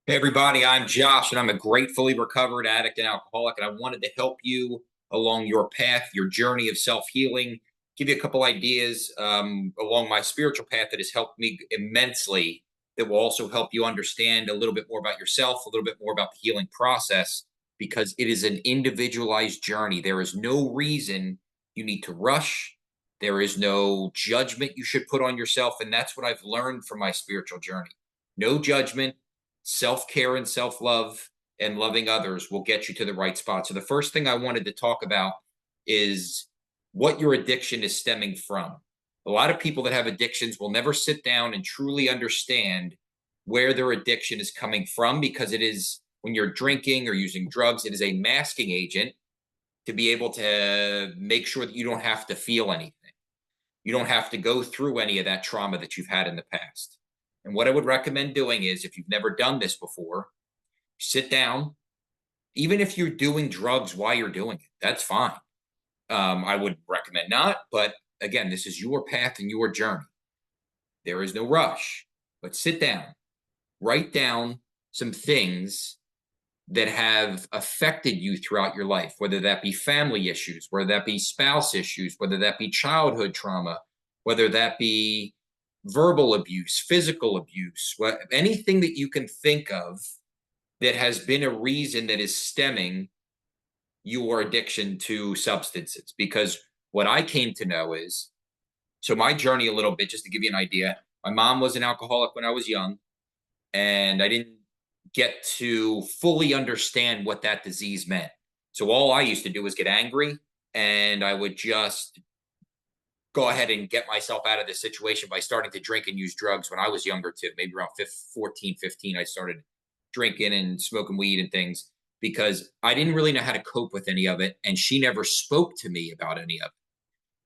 Hey everybody, I'm Josh, and I'm a gratefully recovered addict and alcoholic, and I wanted to help you along your path, your journey of self-healing, give you a couple ideas along my spiritual path that has helped me immensely, that will also help you understand a little bit more about yourself, a little bit more about the healing process, because it is an individualized journey. There is no reason you need to rush. There is no judgment you should put on yourself, and that's what I've learned from my spiritual journey. No judgment. Self-care and self-love and loving others will get you to the right spot. So the first thing I wanted to talk about is what your addiction is stemming from. A lot of people that have addictions will never sit down and truly understand where their addiction is coming from, because it is, when you're drinking or using drugs, it is a masking agent to be able to make sure that you don't have to feel anything. You don't have to go through any of that trauma that you've had in the past. And what I would recommend doing is, if you've never done this before, sit down. Even if you're doing drugs while you're doing it, that's fine. I would recommend not, but again, this is your path and your journey. There is no rush, but sit down, write down some things that have affected you throughout your life, whether that be family issues, whether that be spouse issues, whether that be childhood trauma, whether that be verbal abuse, physical abuse, anything that you can think of that has been a reason that is stemming your addiction to substances. Because what I came to know is, so my journey a little bit, just to give you an idea, my mom was an alcoholic when I was young, and I didn't get to fully understand what that disease meant. So all I used to do was get angry, and I would just go ahead and get myself out of this situation by starting to drink and use drugs when I was younger too. Maybe around 14, 15, I started drinking and smoking weed and things, because I didn't really know how to cope with any of it. And she never spoke to me about any of it.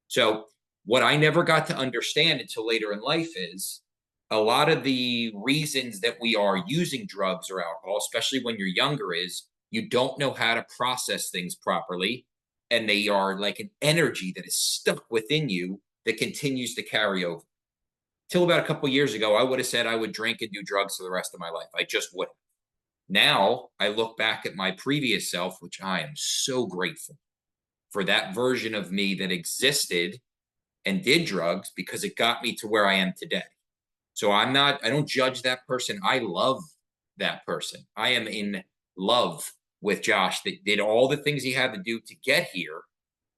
So what I never got to understand until later in life is, a lot of the reasons that we are using drugs or alcohol, especially when you're younger, is you don't know how to process things properly. And they are like an energy that is stuck within you that continues to carry over. Till about a couple of years ago, I would have said I would drink and do drugs for the rest of my life. I just wouldn't. Now I look back at my previous self, which I am so grateful for, that version of me that existed and did drugs, because it got me to where I am today. So I don't judge that person. I love that person. I am in love with Josh, that did all the things he had to do to get here,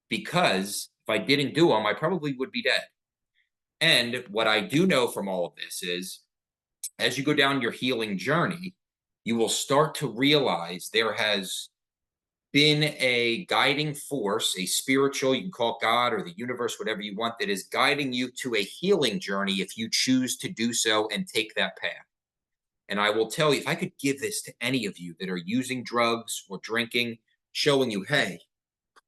because if I didn't do them, I probably would be dead. And what I do know from all of this is, as you go down your healing journey, you will start to realize there has been a guiding force, a spiritual, you can call it God or the universe, whatever you want, that is guiding you to a healing journey if you choose to do so and take that path. And I will tell you, if I could give this to any of you that are using drugs or drinking, showing you, hey,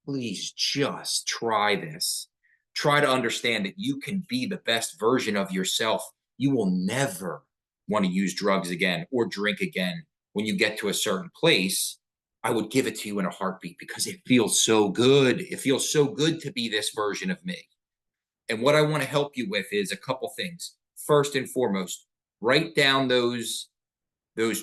please just try this. Try to understand that you can be the best version of yourself. You will never want to use drugs again or drink again when you get to a certain place. I would give it to you in a heartbeat, because it feels so good. It feels so good to be this version of me. And what I want to help you with is a couple things. First and foremost, write down those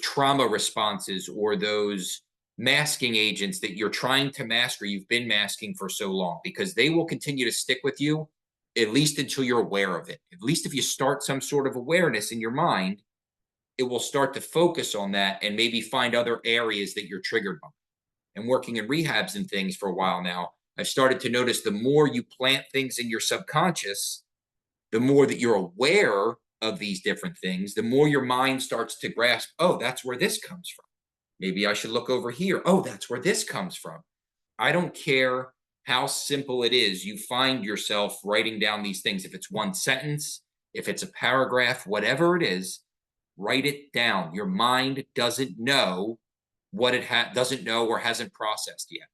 trauma responses, or those masking agents that you're trying to mask or you've been masking for so long, because they will continue to stick with you at least until you're aware of it. At least if you start some sort of awareness in your mind, it will start to focus on that and maybe find other areas that you're triggered by. And working in rehabs and things for a while now, I've started to notice the more you plant things in your subconscious, the more that you're aware of these different things, the more your mind starts to grasp, oh, that's where this comes from. Maybe I should look over here. Oh, that's where this comes from. I don't care how simple it is. You find yourself writing down these things. If it's one sentence, if it's a paragraph, whatever it is, write it down. Your mind doesn't know what it doesn't know or hasn't processed yet.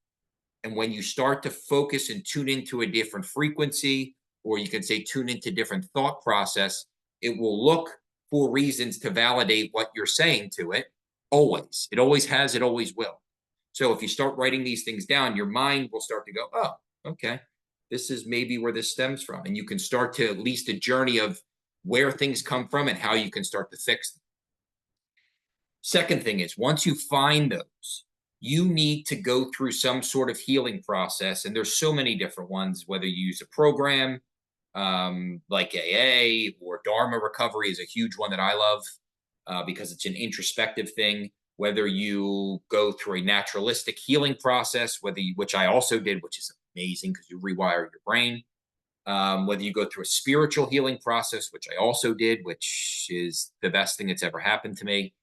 And when you start to focus and tune into a different frequency, or you can say tune into different thought process, it will look for reasons to validate what you're saying to it. Always. It always has, it always will. So if you start writing these things down, your mind will start to go, oh, okay, this is maybe where this stems from. And you can start to at least a journey of where things come from and how you can start to fix them. Second thing is, once you find those, you need to go through some sort of healing process. And there's so many different ones, whether you use a program like AA or Dharma recovery is a huge one that I love because it's an introspective thing. Whether you go through a naturalistic healing process, which I also did, which is amazing because you rewire your brain. Whether you go through a spiritual healing process, which I also did, which is the best thing that's ever happened to me.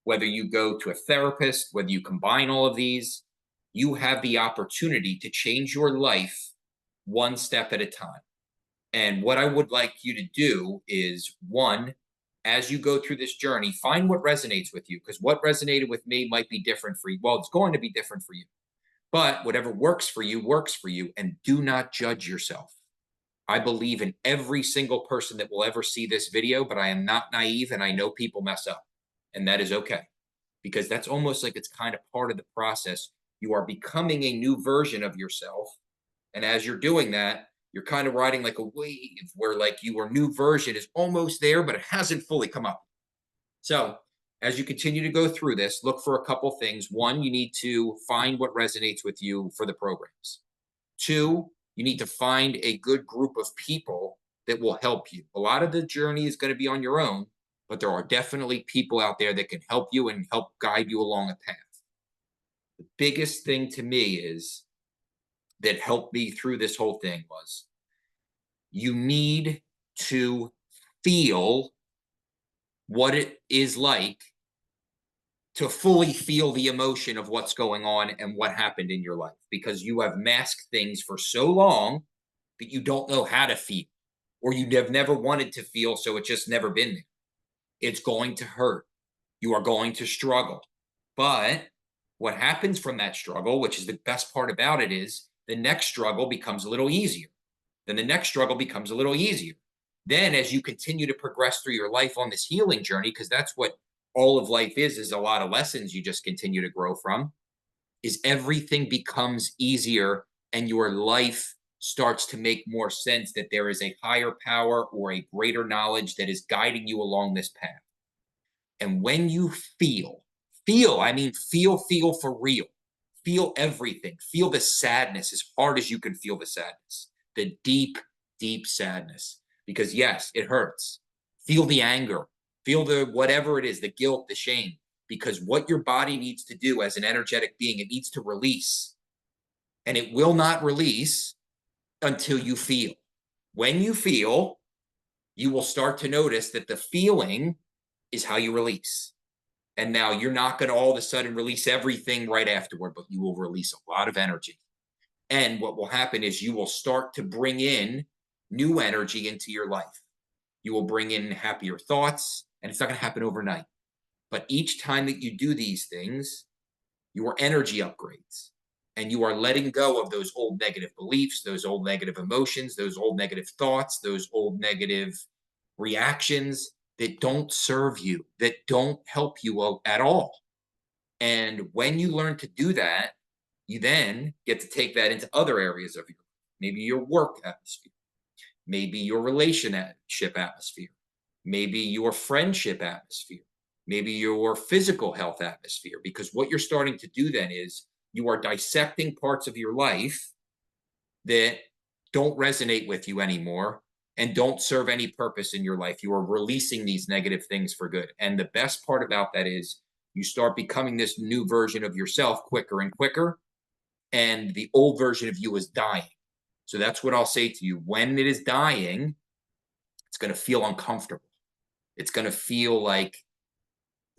Whether you go to a therapist, whether you combine all of these, you have the opportunity to change your life one step at a time. And what I would like you to do is one, as you go through this journey, find what resonates with you, because what resonated with me might be different for you. Well, it's going to be different for you, but whatever works for you works for you. And do not judge yourself. I believe in every single person that will ever see this video, but I am not naive and I know people mess up. And that is okay, because that's almost like it's kind of part of the process. You are becoming a new version of yourself. And as you're doing that, you're kind of riding like a wave where like your new version is almost there, but it hasn't fully come up. So as you continue to go through this, look for a couple things. One, you need to find what resonates with you for the programs. Two, you need to find a good group of people that will help you. A lot of the journey is going to be on your own, but there are definitely people out there that can help you and help guide you along a path. The biggest thing to me is that helped me through this whole thing was you need to feel what it is like to fully feel the emotion of what's going on and what happened in your life, because you have masked things for so long that you don't know how to feel, or you have never wanted to feel, so it's just never been there. It's going to hurt. You are going to struggle. But what happens from that struggle, which is the best part about it, is the next struggle becomes a little easier. Then the next struggle becomes a little easier. Then as you continue to progress through your life on this healing journey, because that's what all of life is a lot of lessons you just continue to grow from, is everything becomes easier and your life starts to make more sense, that there is a higher power or a greater knowledge that is guiding you along this path. And when you I mean, feel for real, feel everything, feel the sadness as hard as you can feel the sadness, the deep, deep sadness, because yes, it hurts. Feel the anger, feel the whatever it is, the guilt, the shame, because what your body needs to do as an energetic being, it needs to release. And it will not release until you feel. When you feel, you will start to notice that the feeling is how you release. And now you're not going to all of a sudden release everything right afterward, but you will release a lot of energy. And what will happen is you will start to bring in new energy into your life. You will bring in happier thoughts, and it's not going to happen overnight. But each time that you do these things, your energy upgrades, and you are letting go of those old negative beliefs, those old negative emotions, those old negative thoughts, those old negative reactions that don't serve you, that don't help you at all. And when you learn to do that, you then get to take that into other areas of your, maybe your work atmosphere, maybe your relationship atmosphere, maybe your friendship atmosphere, maybe your physical health atmosphere. Because what you're starting to do then is you are dissecting parts of your life that don't resonate with you anymore and don't serve any purpose in your life. You are releasing these negative things for good. And the best part about that is you start becoming this new version of yourself quicker and quicker. And the old version of you is dying. So that's what I'll say to you. When it is dying, it's going to feel uncomfortable. It's going to feel like,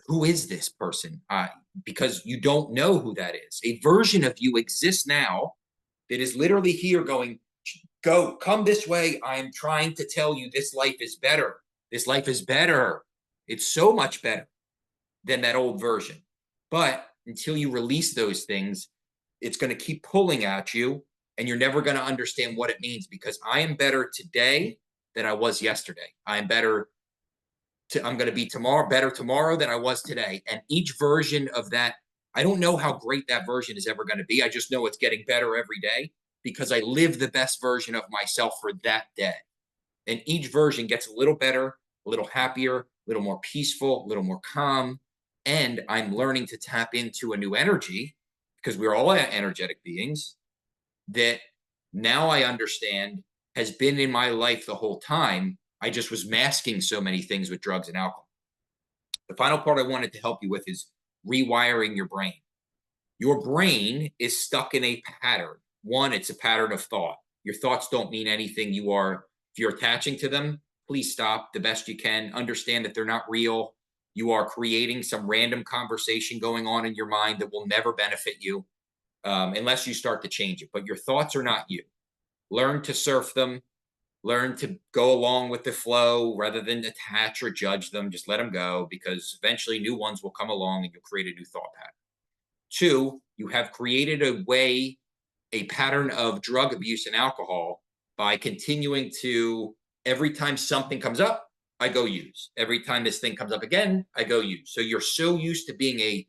who is this person? Because you don't know who that is. A version of you exists now that is literally here going, go, come this way. I'm trying to tell you this life is better. This life is better. It's so much better than that old version. But until you release those things, it's going to keep pulling at you, and you're never going to understand what it means, because I am better today than I was yesterday. I'm going to be better tomorrow than I was today. And each version of that, I don't know how great that version is ever going to be. I just know it's getting better every day because I live the best version of myself for that day. And each version gets a little better, a little happier, a little more peaceful, a little more calm. And I'm learning to tap into a new energy because we're all energetic beings that now I understand has been in my life the whole time. I just was masking so many things with drugs and alcohol. The final part I wanted to help you with is rewiring your brain. Your brain is stuck in a pattern. One, it's a pattern of thought. Your thoughts don't mean anything. If you're attaching to them, please stop the best you can. Understand that they're not real. You are creating some random conversation going on in your mind that will never benefit you unless you start to change it. But your thoughts are not you. Learn to surf them. Learn to go along with the flow rather than attach or judge them. Just let them go because eventually new ones will come along and you'll create a new thought pattern. Two, you have created a pattern of drug abuse and alcohol by continuing to, every time something comes up, I go use. Every time this thing comes up again, I go use. So you're so used to being a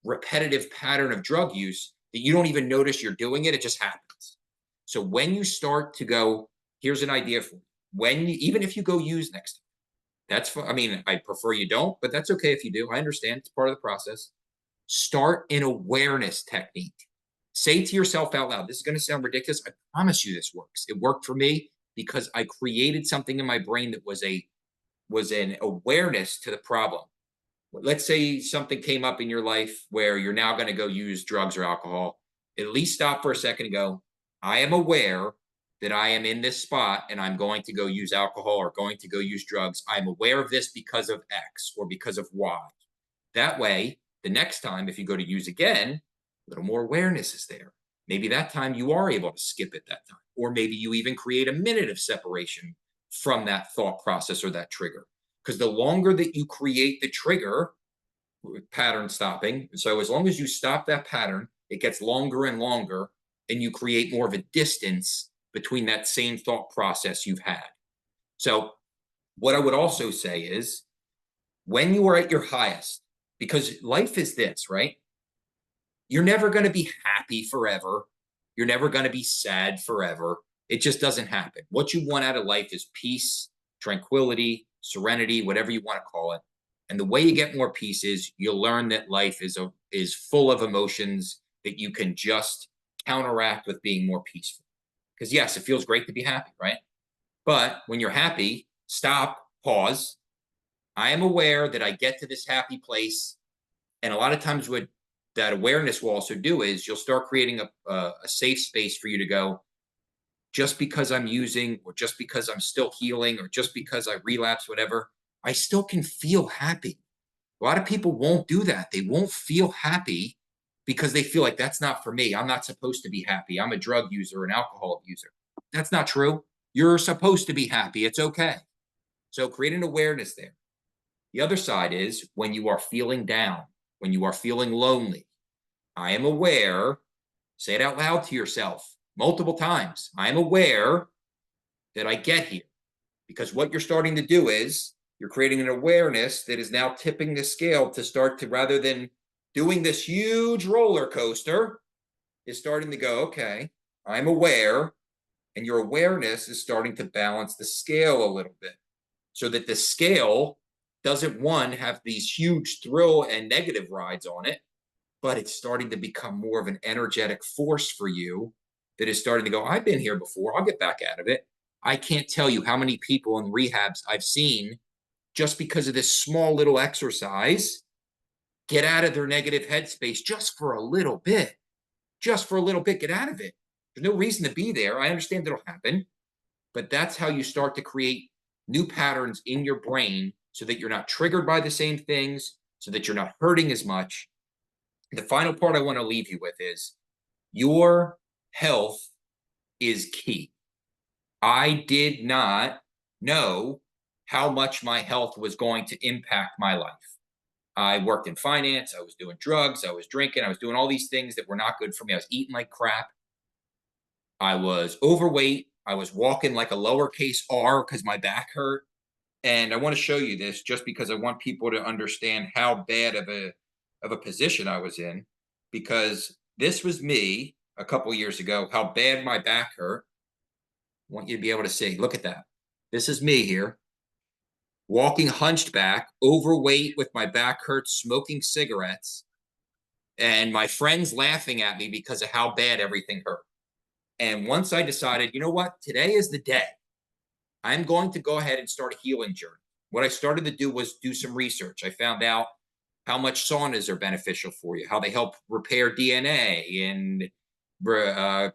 repetitive pattern of drug use that you don't even notice you're doing it. It just happens. So when you start to go, here's an idea for you. Even if you go use next time, I mean, I prefer you don't, but that's okay if you do. I understand. It's part of the process. Start an awareness technique. Say to yourself out loud, this is going to sound ridiculous. I promise you this works. It worked for me because I created something in my brain that was an awareness to the problem. Let's say something came up in your life where you're now going to go use drugs or alcohol. At least stop for a second and go, I am aware that I am in this spot and I'm going to go use alcohol or going to go use drugs. I'm aware of this because of X or because of Y. That way, the next time, if you go to use again, a little more awareness is there. Maybe that time you are able to skip it that time. Or maybe you even create a minute of separation from that thought process or that trigger. Because the longer that you create the trigger, pattern stopping, so as long as you stop that pattern, it gets longer and longer, and you create more of a distance between that same thought process you've had. So, what I would also say is when you are at your highest, because life is this, right? You're never going to be happy forever. You're never going to be sad forever. It just doesn't happen. What you want out of life is peace, tranquility, serenity, whatever you want to call it. And the way you get more peace is you'll learn that life is full of emotions that you can just counteract with being more peaceful. Because yes, it feels great to be happy, right? But when you're happy, stop, pause. I am aware that I get to this happy place. And a lot of times what that awareness will also do is you'll start creating a safe space for you to go, just because I'm using, or just because I'm still healing, or just because I relapse, whatever, I still can feel happy. A lot of people won't do that. They won't feel happy because they feel like that's not for me. I'm not supposed to be happy. I'm a drug user, an alcohol user. That's not true. You're supposed to be happy. It's okay. So create an awareness there. The other side is when you are feeling down, when you are feeling lonely, I am aware, say it out loud to yourself multiple times. I am aware that I get here, because what you're starting to do is you're creating an awareness that is now tipping the scale to start to, rather than doing this huge roller coaster, is starting to go, okay, I'm aware. And your awareness is starting to balance the scale a little bit so that the scale doesn't, one, have these huge thrill and negative rides on it, but it's starting to become more of an energetic force for you that is starting to go, I've been here before. I'll get back out of it. I can't tell you how many people in rehabs I've seen just because of this small little exercise get out of their negative headspace just for a little bit. Just for a little bit, get out of it. There's no reason to be there. I understand it'll happen, but that's how you start to create new patterns in your brain so that you're not triggered by the same things, so that you're not hurting as much. The final part I want to leave you with is your health is key. I did not know how much my health was going to impact my life. I worked in finance. I was doing drugs. I was drinking. I was doing all these things that were not good for me. I was eating like crap. I was overweight. I was walking like a lowercase r because my back hurt. And I want to show you this just because I want people to understand how bad of a position I was in, because this was me a couple years ago, how bad my back hurt. I want you to be able to see. Look at that. This is me here. walking hunched back, overweight with my back hurt, smoking cigarettes, and my friends laughing at me because of how bad everything hurt. And once I decided, you know what, today is the day, I'm going to go ahead and start a healing journey. What I started to do was do some research. I found out how much saunas are beneficial for you, how they help repair DNA and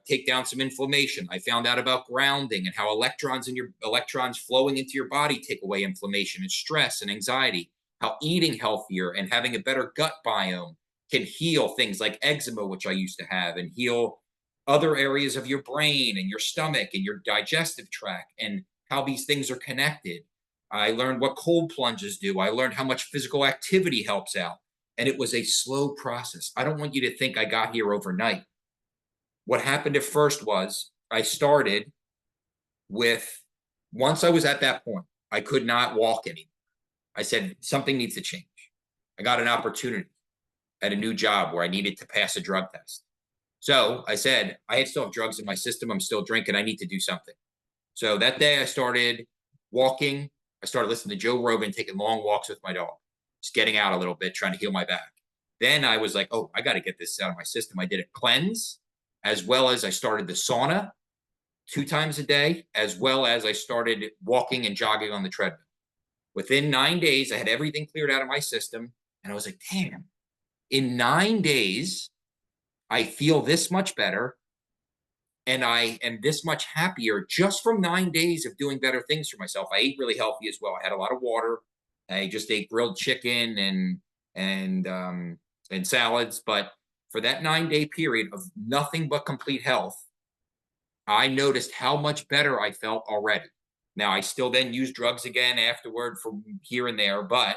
take down some inflammation. I found out about grounding and how electrons flowing into your body take away inflammation and stress and anxiety. How eating healthier and having a better gut biome can heal things like eczema, which I used to have, and heal other areas of your brain and your stomach and your digestive tract, and how these things are connected. I learned what cold plunges do. I learned how much physical activity helps out. And it was a slow process. I don't want you to think I got here overnight. What happened at first was I started with, once I was at that point, I could not walk anymore. I said, something needs to change. I got an opportunity at a new job where I needed to pass a drug test. So I said, I still have drugs in my system. I'm still drinking. I need to do something. So that day I started walking. I started listening to Joe Rogan, taking long walks with my dog, just getting out a little bit, trying to heal my back. Then I was like, oh, I got to get this out of my system. I did a cleanse, as well as I started the sauna 2 times a day, as well as I started walking and jogging on the treadmill. Within 9 days, I had everything cleared out of my system. And I was like, damn, in 9 days, I feel this much better and I am this much happier just from 9 days of doing better things for myself. I ate really healthy as well. I had a lot of water. I just ate grilled chicken and salads. But for that 9 day period of nothing but complete health, I noticed how much better I felt already. Now I still then use drugs again afterward from here and there, but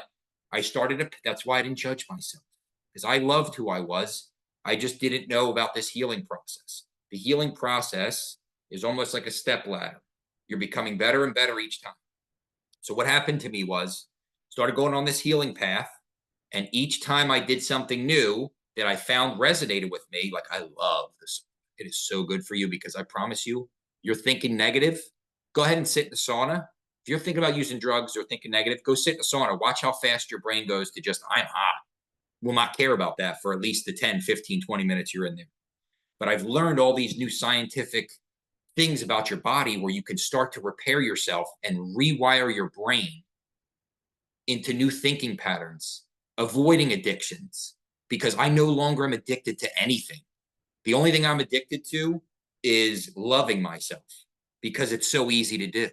I started to, that's why I didn't judge myself, because I loved who I was. I just didn't know about this healing process. The healing process is almost like a step ladder. You're becoming better and better each time. So what happened to me was started going on this healing path, and each time I did something new that I found resonated with me, like I love this. It is so good for you because I promise you, you're thinking negative. Go ahead and sit in the sauna. If you're thinking about using drugs or thinking negative, go sit in the sauna. Watch how fast your brain goes to just, I'm hot. Will not care about that for at least the 10, 15, 20 minutes you're in there. But I've learned all these new scientific things about your body where you can start to repair yourself and rewire your brain into new thinking patterns, avoiding addictions, because I no longer am addicted to anything. The only thing I'm addicted to is loving myself because it's so easy to do.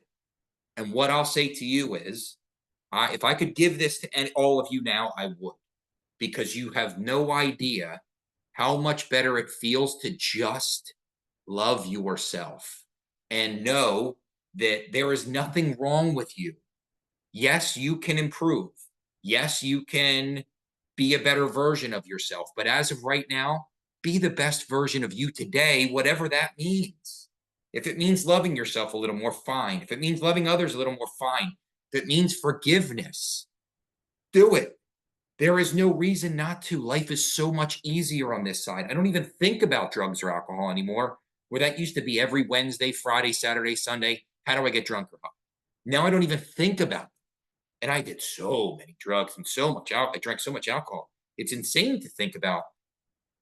And what I'll say to you is, if I could give this to all of you now, I would, because you have no idea how much better it feels to just love yourself and know that there is nothing wrong with you. Yes, you can improve. Yes, you can be a better version of yourself. But as of right now, be the best version of you today, whatever that means. If it means loving yourself a little more, fine. If it means loving others a little more, fine. If it means forgiveness, do it. There is no reason not to. Life is so much easier on this side. I don't even think about drugs or alcohol anymore, where that used to be every Wednesday, Friday, Saturday, Sunday. How do I get drunk or high? Now I don't even think about it. And I did so many drugs and so much I drank so much alcohol. It's insane to think about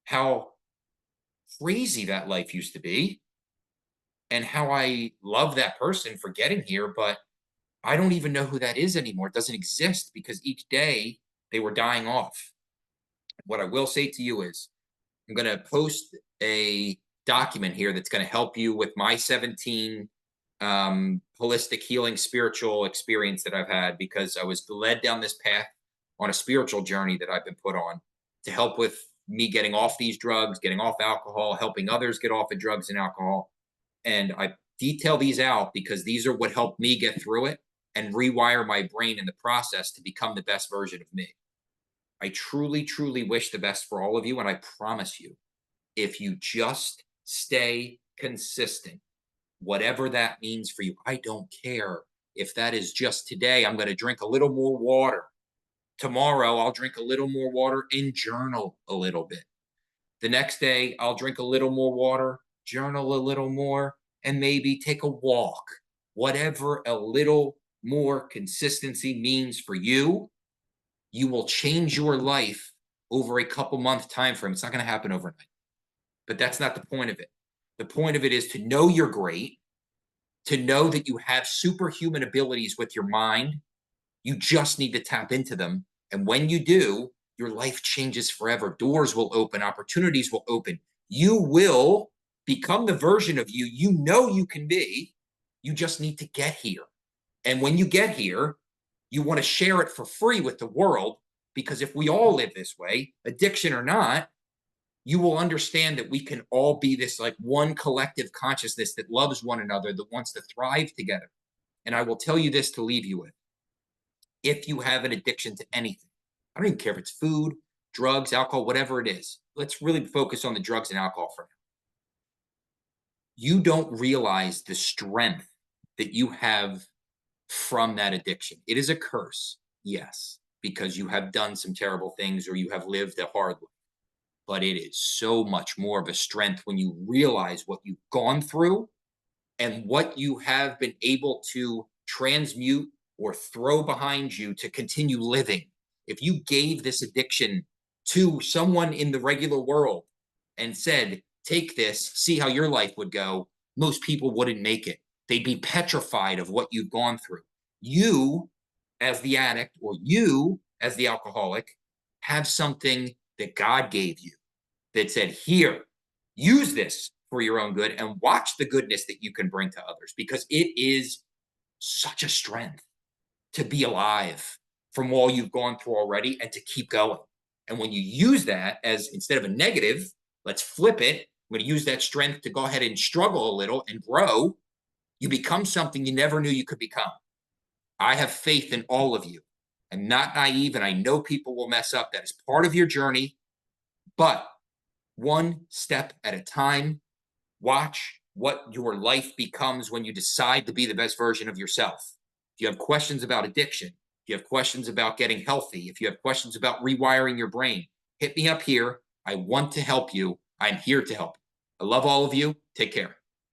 how crazy that life used to be and how I love that person for getting here, but I don't even know who that is anymore. It doesn't exist because each day they were dying off. What I will say to you is I'm going to post a document here that's going to help you with my 17 holistic healing spiritual experience that I've had, because I was led down this path on a spiritual journey that I've been put on to help with me getting off these drugs, getting off alcohol, helping others get off of drugs and alcohol. And I detail these out because these are what helped me get through it and rewire my brain in the process to become the best version of me. I truly, truly wish the best for all of you. And I promise you, if you just stay consistent, whatever that means for you, I don't care if that is just today, I'm going to drink a little more water. Tomorrow, I'll drink a little more water and journal a little bit. The next day, I'll drink a little more water, journal a little more, and maybe take a walk. Whatever a little more consistency means for you, you will change your life over a couple month time frame. It's not going to happen overnight, but that's not the point of it. The point of it is to know you're great, to know that you have superhuman abilities with your mind. You just need to tap into them. And when you do, your life changes forever. Doors will open, opportunities will open. You will become the version of you know you can be. You just need to get here. And when you get here, you want to share it for free with the world, because if we all live this way, addiction or not, you will understand that we can all be this like one collective consciousness that loves one another, that wants to thrive together. And I will tell you this to leave you with. If you have an addiction to anything, I don't even care if it's food, drugs, alcohol, whatever it is. Let's really focus on the drugs and alcohol for now. You don't realize the strength that you have from that addiction. It is a curse, yes, because you have done some terrible things or you have lived a hard life. But it is so much more of a strength when you realize what you've gone through and what you have been able to transmute or throw behind you to continue living. If you gave this addiction to someone in the regular world and said, take this, see how your life would go, most people wouldn't make it. They'd be petrified of what you've gone through. You, as the addict, or you, as the alcoholic, have something that God gave you that said, here, use this for your own good and watch the goodness that you can bring to others, because it is such a strength to be alive from all you've gone through already and to keep going. And when you use that as, instead of a negative, let's flip it. I'm going to use that strength to go ahead and struggle a little and grow. You become something you never knew you could become. I have faith in all of you. I'm not naive, and I know people will mess up. That is part of your journey, but one step at a time. Watch what your life becomes when you decide to be the best version of yourself. If you have questions about addiction, if you have questions about getting healthy, if you have questions about rewiring your brain, hit me up here. I want to help you. I'm here to help. I love all of you. Take care.